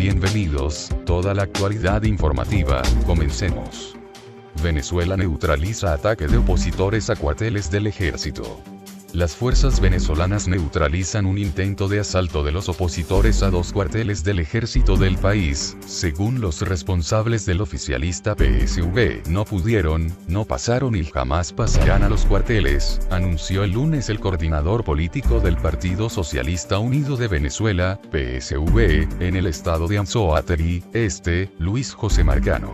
bienvenidos, toda la actualidad informativa, comencemos. Venezuela neutraliza ataque de opositores a cuarteles del ejército. Las fuerzas venezolanas neutralizan un intento de asalto de los opositores a 2 cuarteles del ejército del país, según los responsables del oficialista PSV. No pudieron, no pasaron y jamás pasarán a los cuarteles, anunció el lunes el coordinador político del Partido Socialista Unido de Venezuela, PSV, en el estado de Anzoátegui, Luis José Marcano.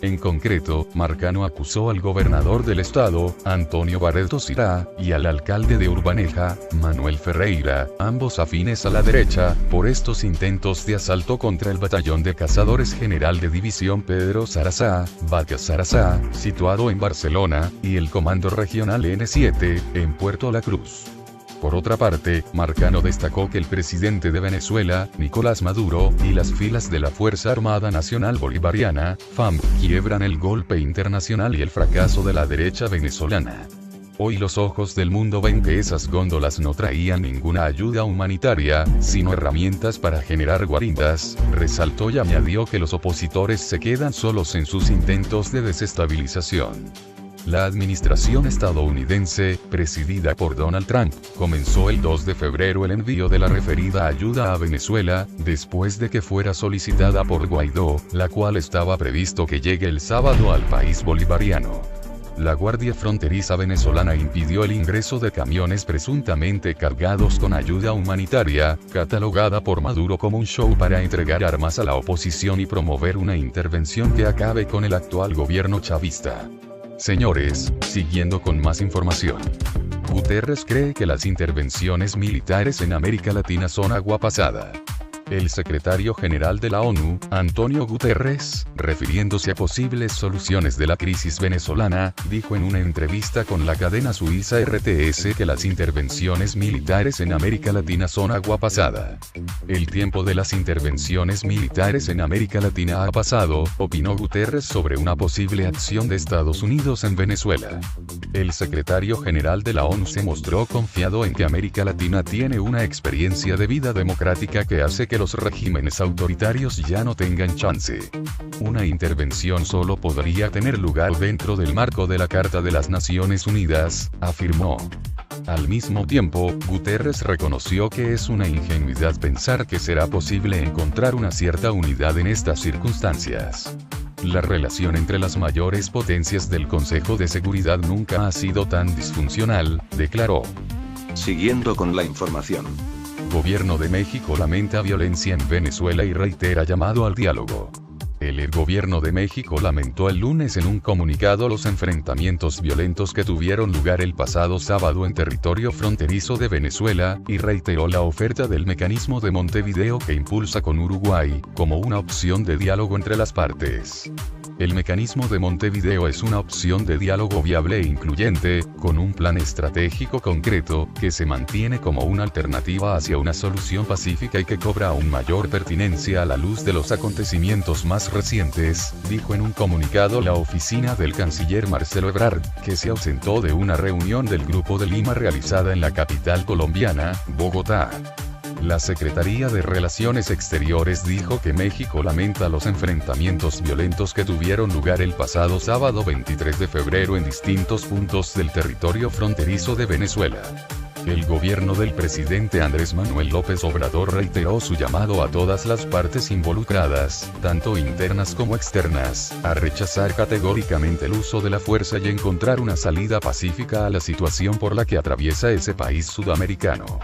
En concreto, Marcano acusó al gobernador del estado, Antonio Barreto Sirá, y al alcalde de Urbaneja, Manuel Ferreira, ambos afines a la derecha, por estos intentos de asalto contra el batallón de cazadores general de división Pedro Sarazá, Vaca Sarazá, situado en Barcelona, y el comando regional N7, en Puerto La Cruz. Por otra parte, Marcano destacó que el presidente de Venezuela, Nicolás Maduro, y las filas de la Fuerza Armada Nacional Bolivariana, FARC, quiebran el golpe internacional y el fracaso de la derecha venezolana. Hoy los ojos del mundo ven que esas góndolas no traían ninguna ayuda humanitaria, sino herramientas para generar guaridas, resaltó y añadió que los opositores se quedan solos en sus intentos de desestabilización. La administración estadounidense, presidida por Donald Trump, comenzó el 2 de febrero el envío de la referida ayuda a Venezuela, después de que fuera solicitada por Guaidó, la cual estaba previsto que llegue el sábado al país bolivariano. La Guardia Fronteriza venezolana impidió el ingreso de camiones presuntamente cargados con ayuda humanitaria, catalogada por Maduro como un show para entregar armas a la oposición y promover una intervención que acabe con el actual gobierno chavista. Señores, siguiendo con más información. Guterres cree que las intervenciones militares en América Latina son agua pasada. El secretario general de la ONU, Antonio Guterres, refiriéndose a posibles soluciones de la crisis venezolana, dijo en una entrevista con la cadena suiza RTS que las intervenciones militares en América Latina son agua pasada. El tiempo de las intervenciones militares en América Latina ha pasado, opinó Guterres sobre una posible acción de Estados Unidos en Venezuela. El secretario general de la ONU se mostró confiado en que América Latina tiene una experiencia de vida democrática que hace que los regímenes autoritarios ya no tengan chance. Una intervención solo podría tener lugar dentro del marco de la Carta de las Naciones Unidas, afirmó. Al mismo tiempo, Guterres reconoció que es una ingenuidad pensar que será posible encontrar una cierta unidad en estas circunstancias. La relación entre las mayores potencias del Consejo de Seguridad nunca ha sido tan disfuncional, declaró. Siguiendo con la información. Gobierno de México lamenta violencia en Venezuela y reitera llamado al diálogo. El gobierno de México lamentó el lunes en un comunicado los enfrentamientos violentos que tuvieron lugar el pasado sábado en territorio fronterizo de Venezuela, y reiteró la oferta del mecanismo de Montevideo que impulsa con Uruguay, como una opción de diálogo entre las partes. El mecanismo de Montevideo es una opción de diálogo viable e incluyente, con un plan estratégico concreto, que se mantiene como una alternativa hacia una solución pacífica y que cobra aún mayor pertinencia a la luz de los acontecimientos más recientes, dijo en un comunicado la oficina del canciller Marcelo Ebrard, que se ausentó de una reunión del Grupo de Lima realizada en la capital colombiana, Bogotá. La Secretaría de Relaciones Exteriores dijo que México lamenta los enfrentamientos violentos que tuvieron lugar el pasado sábado 23 de febrero en distintos puntos del territorio fronterizo de Venezuela. El gobierno del presidente Andrés Manuel López Obrador reiteró su llamado a todas las partes involucradas, tanto internas como externas, a rechazar categóricamente el uso de la fuerza y encontrar una salida pacífica a la situación por la que atraviesa ese país sudamericano.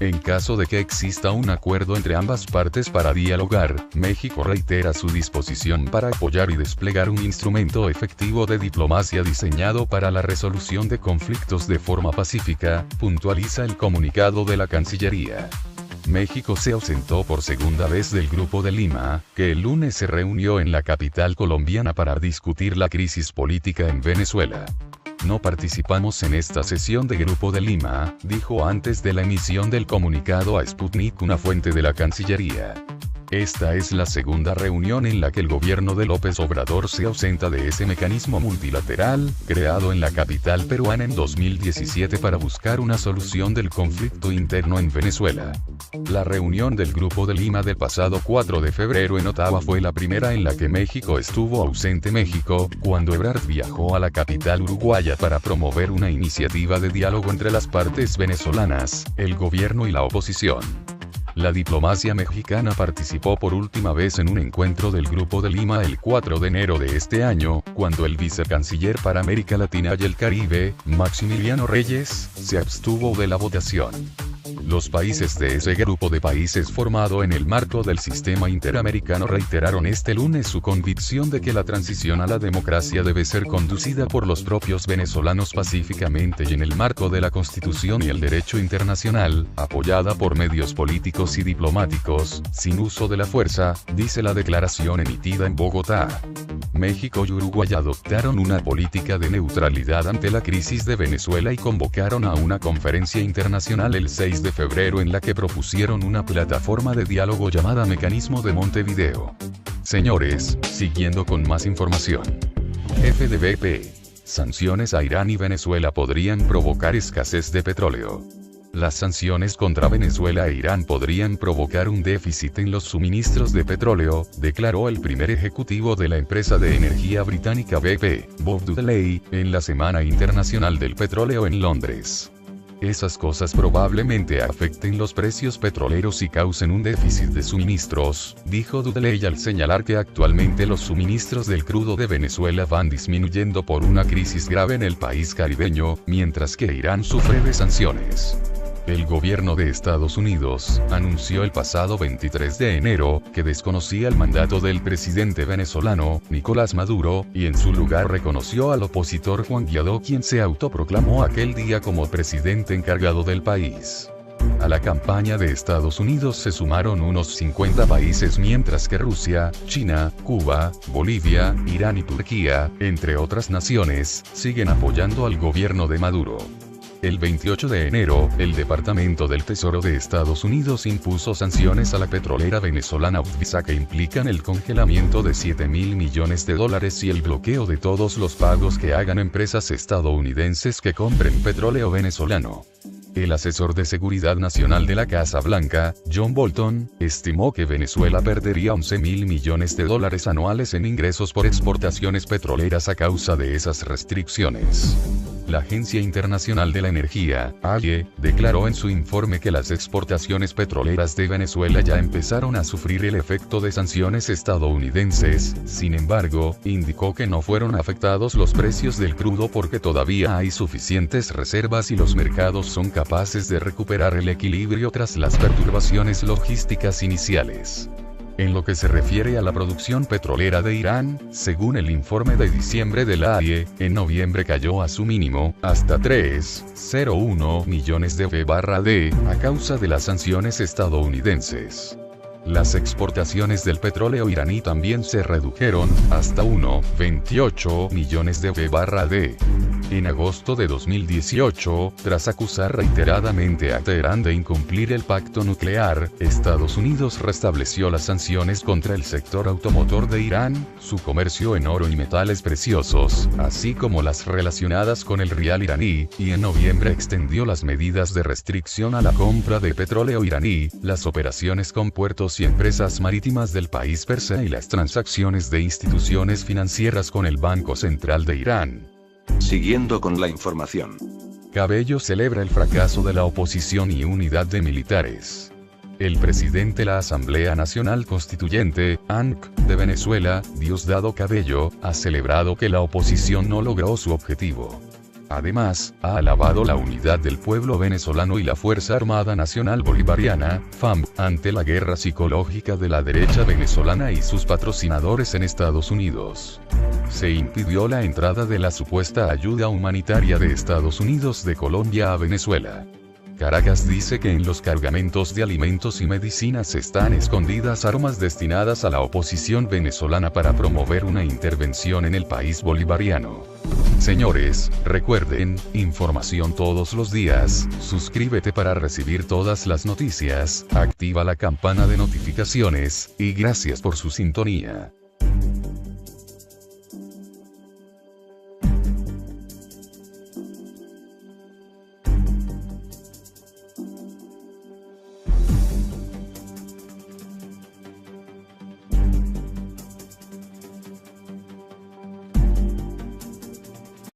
En caso de que exista un acuerdo entre ambas partes para dialogar, México reitera su disposición para apoyar y desplegar un instrumento efectivo de diplomacia diseñado para la resolución de conflictos de forma pacífica, puntualiza el comunicado de la Cancillería. México se ausentó por segunda vez del Grupo de Lima, que el lunes se reunió en la capital colombiana para discutir la crisis política en Venezuela. No participamos en esta sesión de Grupo de Lima, dijo antes de la emisión del comunicado a Sputnik una fuente de la Cancillería. Esta es la segunda reunión en la que el gobierno de López Obrador se ausenta de ese mecanismo multilateral, creado en la capital peruana en 2017 para buscar una solución del conflicto interno en Venezuela. La reunión del Grupo de Lima del pasado 4 de febrero en Ottawa fue la primera en la que México estuvo ausente. México, cuando Ebrard viajó a la capital uruguaya para promover una iniciativa de diálogo entre las partes venezolanas, el gobierno y la oposición. La diplomacia mexicana participó por última vez en un encuentro del Grupo de Lima el 4 de enero de este año, cuando el vicecanciller para América Latina y el Caribe, Maximiliano Reyes, se abstuvo de la votación. Los países de ese grupo de países formado en el marco del sistema interamericano reiteraron este lunes su convicción de que la transición a la democracia debe ser conducida por los propios venezolanos pacíficamente y en el marco de la Constitución y el derecho internacional, apoyada por medios políticos y diplomáticos, sin uso de la fuerza, dice la declaración emitida en Bogotá. México y Uruguay adoptaron una política de neutralidad ante la crisis de Venezuela y convocaron a una conferencia internacional el 6 de febrero en la que propusieron una plataforma de diálogo llamada Mecanismo de Montevideo. Señores, siguiendo con más información. FDBP. Sanciones a Irán y Venezuela podrían provocar escasez de petróleo. Las sanciones contra Venezuela e Irán podrían provocar un déficit en los suministros de petróleo, declaró el primer ejecutivo de la empresa de energía británica BP, Bob Dudley, en la Semana Internacional del Petróleo en Londres. Esas cosas probablemente afecten los precios petroleros y causen un déficit de suministros, dijo Dudley al señalar que actualmente los suministros del crudo de Venezuela van disminuyendo por una crisis grave en el país caribeño, mientras que Irán sufre de sanciones. El gobierno de Estados Unidos anunció el pasado 23 de enero que desconocía el mandato del presidente venezolano, Nicolás Maduro, y en su lugar reconoció al opositor Juan Guaidó, quien se autoproclamó aquel día como presidente encargado del país. A la campaña de Estados Unidos se sumaron unos 50 países, mientras que Rusia, China, Cuba, Bolivia, Irán y Turquía, entre otras naciones, siguen apoyando al gobierno de Maduro. El 28 de enero, el Departamento del Tesoro de Estados Unidos impuso sanciones a la petrolera venezolana PDVSA que implican el congelamiento de $7.000 millones y el bloqueo de todos los pagos que hagan empresas estadounidenses que compren petróleo venezolano. El asesor de Seguridad Nacional de la Casa Blanca, John Bolton, estimó que Venezuela perdería $11.000 millones anuales en ingresos por exportaciones petroleras a causa de esas restricciones. La Agencia Internacional de la Energía, AIE, declaró en su informe que las exportaciones petroleras de Venezuela ya empezaron a sufrir el efecto de sanciones estadounidenses. Sin embargo, indicó que no fueron afectados los precios del crudo porque todavía hay suficientes reservas y los mercados son capaces de recuperar el equilibrio tras las perturbaciones logísticas iniciales. En lo que se refiere a la producción petrolera de Irán, según el informe de diciembre de la AIE, en noviembre cayó a su mínimo, hasta 3,01 millones de b/d, a causa de las sanciones estadounidenses. Las exportaciones del petróleo iraní también se redujeron, hasta 1,28 millones de b/d. En agosto de 2018, tras acusar reiteradamente a Teherán de incumplir el pacto nuclear, Estados Unidos restableció las sanciones contra el sector automotor de Irán, su comercio en oro y metales preciosos, así como las relacionadas con el rial iraní, y en noviembre extendió las medidas de restricción a la compra de petróleo iraní, las operaciones con puertos y empresas marítimas del país persa y las transacciones de instituciones financieras con el Banco Central de Irán. Siguiendo con la información. Cabello celebra el fracaso de la oposición y unidad de militares. El presidente de la Asamblea Nacional Constituyente, ANC, de Venezuela, Diosdado Cabello, ha celebrado que la oposición no logró su objetivo. Además, ha alabado la unidad del pueblo venezolano y la Fuerza Armada Nacional Bolivariana, FARC, ante la guerra psicológica de la derecha venezolana y sus patrocinadores en Estados Unidos. Se impidió la entrada de la supuesta ayuda humanitaria de Estados Unidos de Colombia a Venezuela. Caracas dice que en los cargamentos de alimentos y medicinas están escondidas armas destinadas a la oposición venezolana para promover una intervención en el país bolivariano. Señores, recuerden, información todos los días, suscríbete para recibir todas las noticias, activa la campana de notificaciones, y gracias por su sintonía.